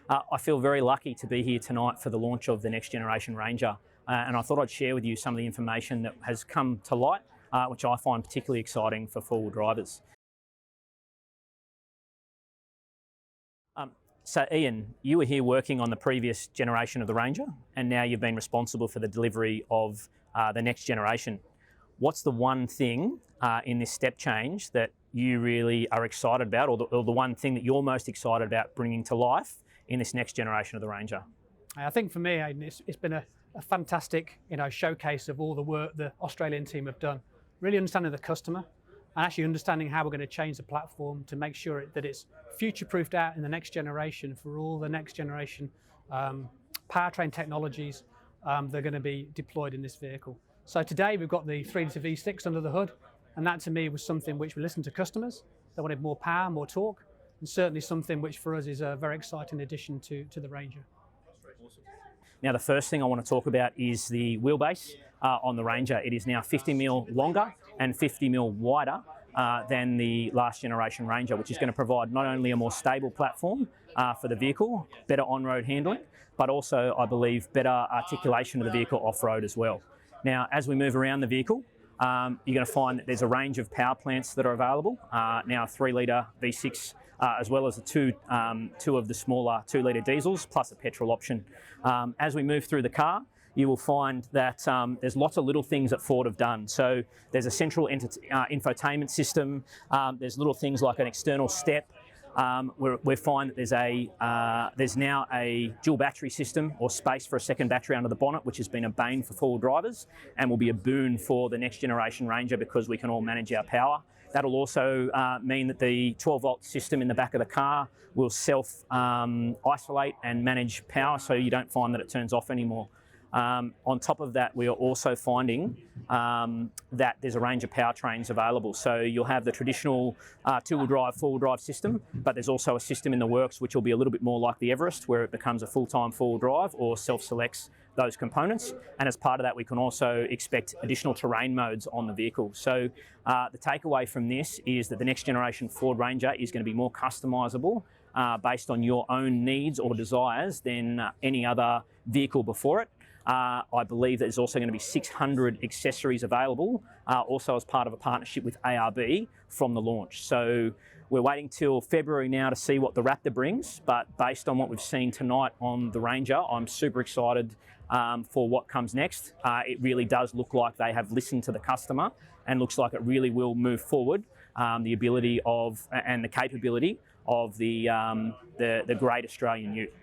I feel very lucky to be here tonight for the launch of the next generation Ranger, and I thought I'd share with you some of the information that has come to light, which I find particularly exciting for four-wheel drivers. So Ian, you were here working on the previous generation of the Ranger, and now you've been responsible for the delivery of the next generation. What's the one thing in this step change that you really are excited about, or the one thing that you're most excited about bringing to life in this next generation of the Ranger? I think for me, it's been a fantastic showcase of all the work the Australian team have done, really understanding the customer and actually understanding how we're going to change the platform to make sure that it's future-proofed out in the next generation for all the next generation powertrain technologies that are going to be deployed in this vehicle. So today we've got the 3-litre V6 under the hood, and that to me was something which we listened to customers. They wanted more power, more torque, and certainly something which for us is a very exciting addition to the Ranger. Now the first thing I want to talk about is the wheelbase on the Ranger. It is now 50mm longer and 50mm wider than the last generation Ranger, which is going to provide not only a more stable platform for the vehicle, better on-road handling, but also, I believe, better articulation of the vehicle off-road as well. Now, as we move around the vehicle, you're going to find that there's a range of power plants that are available. Now 3-litre V6, as well as the two of the smaller 2-litre diesels, plus a petrol option. As we move through the car, you will find that there's lots of little things that Ford have done. So there's a central infotainment system. There's little things like an external step. We find that there's now a dual battery system, or space for a second battery under the bonnet, which has been a bane for four-wheel drivers and will be a boon for the next generation Ranger because we can all manage our power. That'll also mean that the 12-volt system in the back of the car will self-isolate and manage power, so you don't find that it turns off anymore. On top of that, we are also finding that there's a range of powertrains available. So you'll have the traditional two-wheel drive, four-wheel drive system, but there's also a system in the works which will be a little bit more like the Everest, where it becomes a full-time four-wheel drive or self-selects those components. And as part of that, we can also expect additional terrain modes on the vehicle. So the takeaway from this is that the next generation Ford Ranger is going to be more customisable based on your own needs or desires than any other vehicle before it. I believe there's also going to be 600 accessories available, also as part of a partnership with ARB from the launch. So we're waiting till February now to see what the Raptor brings, but based on what we've seen tonight on the Ranger, I'm super excited for what comes next. It really does look like they have listened to the customer, and looks like it really will move forward the ability of and the capability of the great Australian ute.